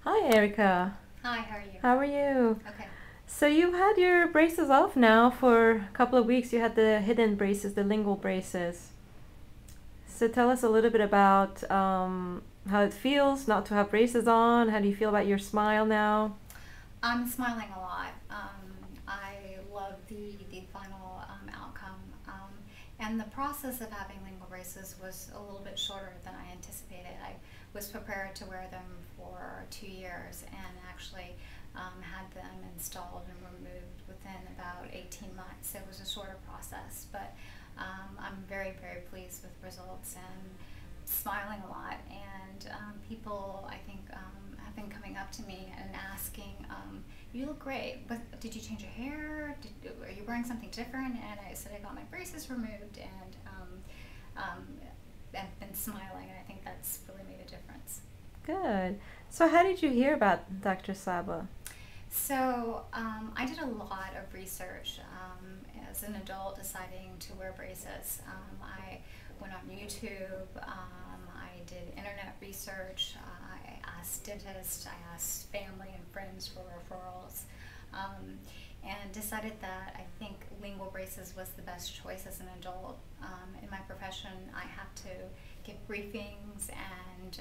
Hi, Erica. Hi, how are you? How are you? Okay. So you've had your braces off now for a couple of weeks. You had the hidden braces, the lingual braces. So tell us a little bit about how it feels not to have braces on. How do you feel about your smile now? I'm smiling a lot. I love the final outcome. And the process of having lingual braces was a little bit shorter than I anticipated. I was prepared to wear them for 2 years and actually had them installed and removed within about 18 months. It was a shorter process, but I'm very, very pleased with results and smiling a lot. And people, I think, have been coming up to me and asking, "You look great. But did you change your hair? Are you wearing something different?" And I said I got my braces removed, and been smiling. And I think that's really made a difference. Good. So how did you hear about Dr. Saba? So I did a lot of research as an adult deciding to wear braces. I went on YouTube. I did internet research. I asked dentists. I asked family and friends for referrals. And decided that I think lingual braces was the best choice as an adult. In my profession, I have to give briefings and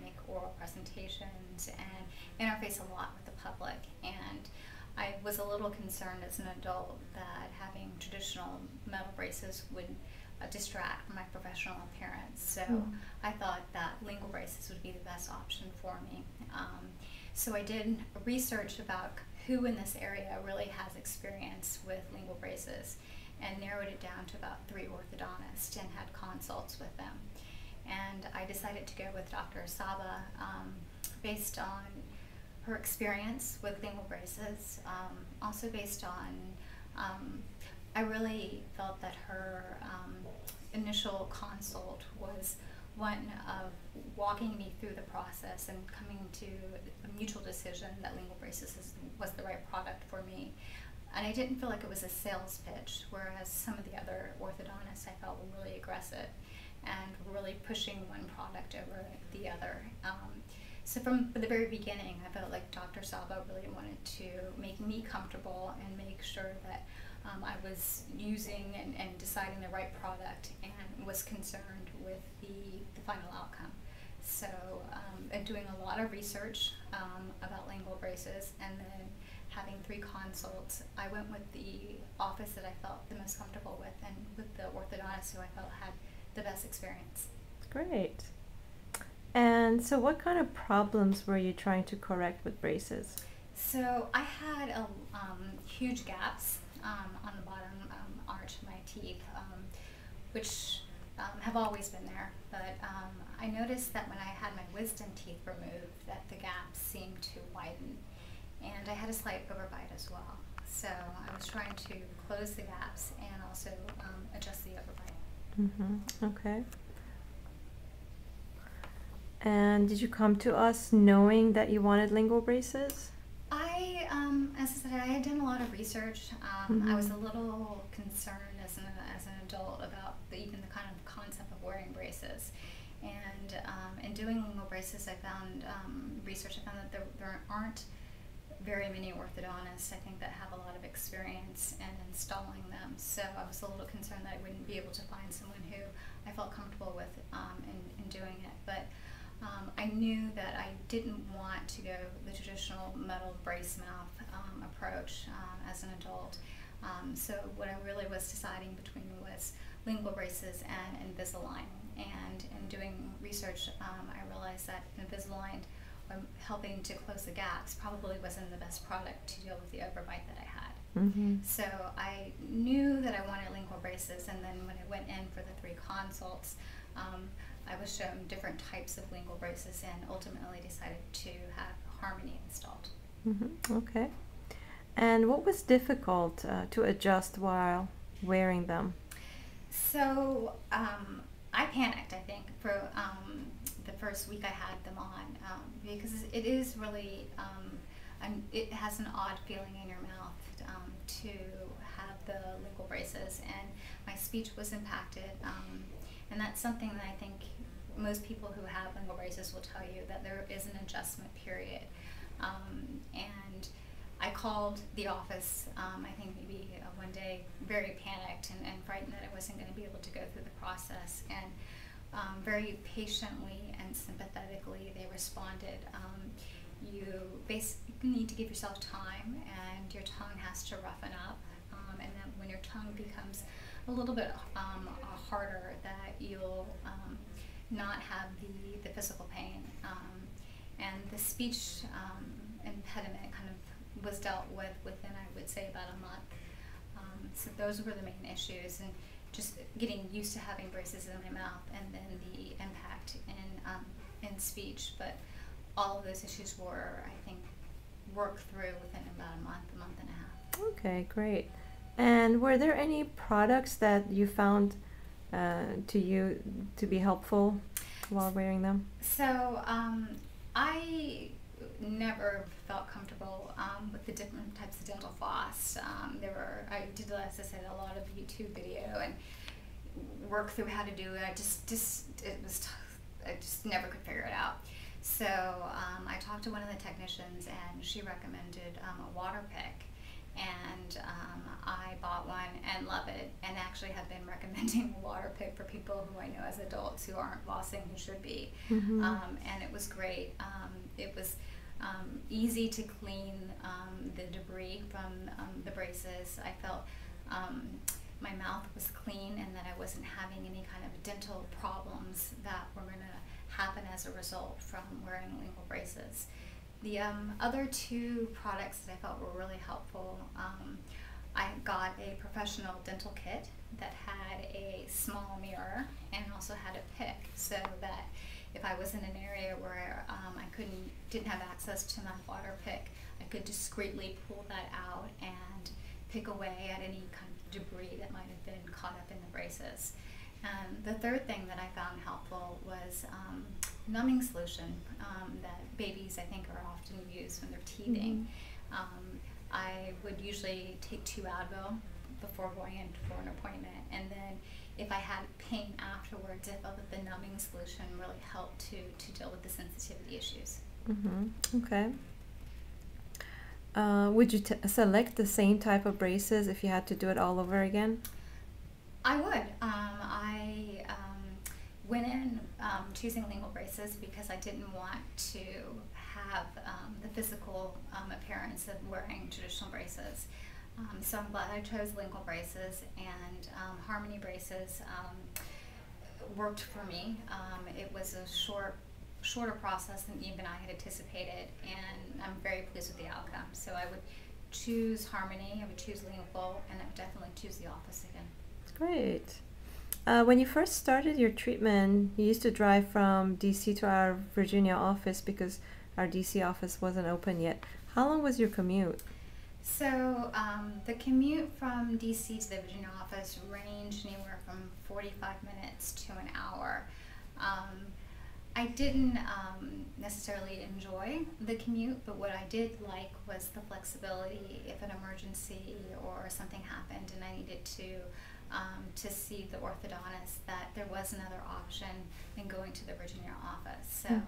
make oral presentations and interface a lot with the public. And I was a little concerned as an adult that having traditional metal braces would distract from my professional appearance. So I thought that lingual braces would be the best option for me. So I did research about who in this area really has experience with lingual braces and narrowed it down to about 3 orthodontists and had consults with them. And I decided to go with Dr. Saba based on her experience with lingual braces, also based on, I really felt that her initial consult was one of walking me through the process and coming to a mutual decision that lingual braces was the right product for me. And I didn't feel like it was a sales pitch, whereas some of the other orthodontists I felt were really aggressive and really pushing one product over the other. So from the very beginning, I felt like Dr. Saba really wanted to make me comfortable and make sure that I was using and deciding the right product and was concerned with the final outcome. So doing a lot of research about lingual braces and then having 3 consults, I went with the office that I felt the most comfortable with and with the orthodontist who I felt had the best experience. Great. And so what kind of problems were you trying to correct with braces? So I had huge gaps on the bottom arch of my teeth, which have always been there. But I noticed that when I had my wisdom teeth removed, that the gaps seemed to widen, and I had a slight overbite as well. So I was trying to close the gaps and also adjust the overbite. Okay. And did you come to us knowing that you wanted lingual braces? As I said, I had done a lot of research. I was a little concerned as an adult about even the kind of concept of wearing braces. And in doing lingual braces, I found research. I found that there aren't very many orthodontists, I think, that have a lot of experience in installing them. So I was a little concerned that I wouldn't be able to find someone who I felt comfortable with in doing it. But I knew that I didn't want to go the traditional metal brace mouth approach as an adult. So what I really was deciding between was lingual braces and Invisalign. And in doing research, I realized that Invisalign, helping to close the gaps, probably wasn't the best product to deal with the overbite that I had. So I knew that I wanted lingual braces, and then when I went in for the 3 consults, I was shown different types of lingual braces and ultimately decided to have Harmony installed. Okay. And what was difficult to adjust while wearing them? So I panicked, I think, for the first week I had them on because it is really, it has an odd feeling in your mouth to have the lingual braces, and my speech was impacted. And that's something that I think most people who have lingual braces will tell you that there is an adjustment period. And I called the office, I think maybe one day, very panicked and frightened that I wasn't going to be able to go through the process. And very patiently and sympathetically they responded. You basically need to give yourself time, and your tongue has to roughen up. And then when your tongue becomes a little bit harder, that you'll not have the physical pain. And the speech impediment kind of was dealt with within, I would say, about a month. So those were the main issues, and just getting used to having braces in my mouth, and then the impact in speech. But all of those issues were, I think, worked through within about a month and a half. Okay, great. And were there any products that you found to you to be helpful while wearing them? So I never felt comfortable with the different types of dental floss. I did, as I said, a lot of YouTube video and work through how to do it. I just never could figure it out. So I talked to one of the technicians, and she recommended a water pick. And I bought one and love it, and actually have been recommending a water pick for people who I know as adults who aren't flossing, who should be. Mm-hmm. And it was great. It was easy to clean the debris from the braces. I felt my mouth was clean, and that I wasn't having any kind of dental problems that were going to happen as a result from wearing lingual braces. The other two products that I felt were really helpful, I got a professional dental kit that had a small mirror and also had a pick, so that if I was in an area where I didn't have access to my water pick, I could discreetly pull that out and pick away at any kind of debris that might have been caught up in the braces. And the third thing that I found helpful was numbing solution that babies, I think, are often used when they're teething. Mm-hmm. I would usually take 2 Advil before going in for an appointment, and then if I had pain afterwards, I felt that the numbing solution really helped to deal with the sensitivity issues. Mm-hmm. Okay. Would you select the same type of braces if you had to do it all over again? I would. I went in choosing lingual braces because I didn't want to have the physical appearance of wearing traditional braces. So I'm glad I chose lingual braces, and harmony braces worked for me. It was a shorter process than even I had anticipated, and I'm very pleased with the outcome. So I would choose harmony, I would choose lingual, and I would definitely choose the office again. Great. When you first started your treatment, you used to drive from DC to our Virginia office because our DC office wasn't open yet. How long was your commute? So the commute from DC to the Virginia office ranged anywhere from 45 minutes to an hour. I didn't necessarily enjoy the commute, but what I did like was the flexibility if an emergency or something happened and I needed to see the orthodontist, that there was another option than going to the Virginia office. So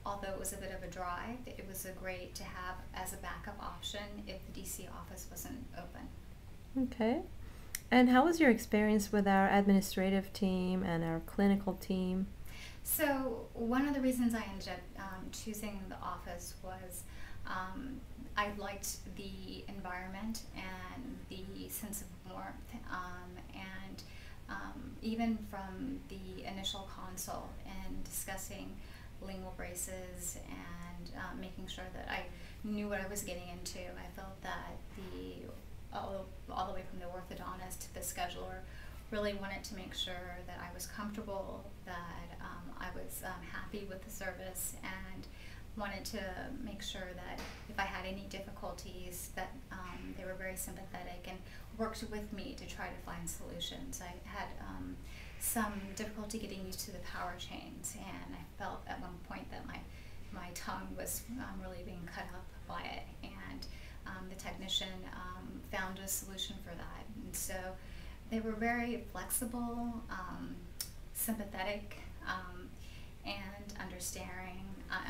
although it was a bit of a drive, it was great to have as a backup option if the DC office wasn't open. Okay. And how was your experience with our administrative team and our clinical team? So one of the reasons I ended up choosing the office was I liked the environment and the sense of warmth, and even from the initial consult and discussing lingual braces and making sure that I knew what I was getting into, I felt that all the way from the orthodontist to the scheduler really wanted to make sure that I was comfortable, that I was happy with the service, and wanted to make sure that if I had any difficulties that they were very sympathetic and worked with me to try to find solutions. I had some difficulty getting used to the power chains, and I felt at one point that my tongue was really being cut up by it, and the technician found a solution for that. And so they were very flexible, sympathetic,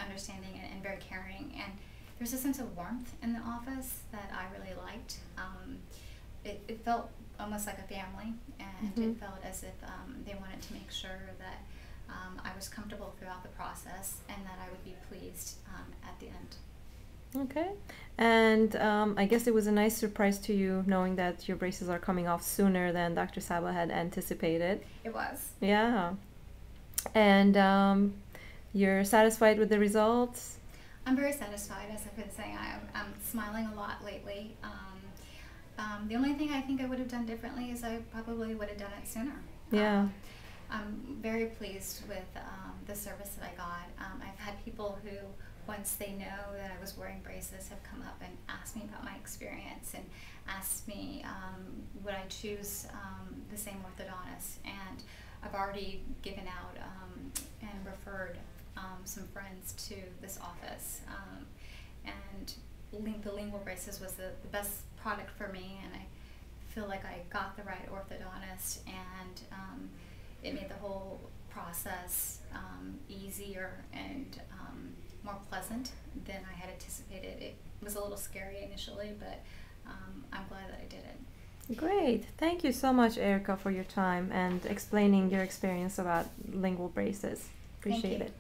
understanding and very caring. And there's a sense of warmth in the office that I really liked. It felt almost like a family, and Mm-hmm. it felt as if they wanted to make sure that I was comfortable throughout the process and that I would be pleased at the end. Okay. And I guess it was a nice surprise to you knowing that your braces are coming off sooner than Dr. Saba had anticipated. It was. Yeah. And you're satisfied with the results? I'm very satisfied, as I've been saying. I'm smiling a lot lately. The only thing I think I would have done differently is I probably would have done it sooner. Yeah. I'm very pleased with the service that I got. I've had people who, once they know that I was wearing braces, have come up and asked me about my experience and asked me would I choose the same orthodontist. And I've already given out and referred some friends to this office. And the lingual braces was the best product for me, and I feel like I got the right orthodontist, and it made the whole process easier and more pleasant than I had anticipated. It was a little scary initially, but I'm glad that I did it. Great. Thank you so much, Erica, for your time and explaining your experience about lingual braces. Appreciate Thank you. it.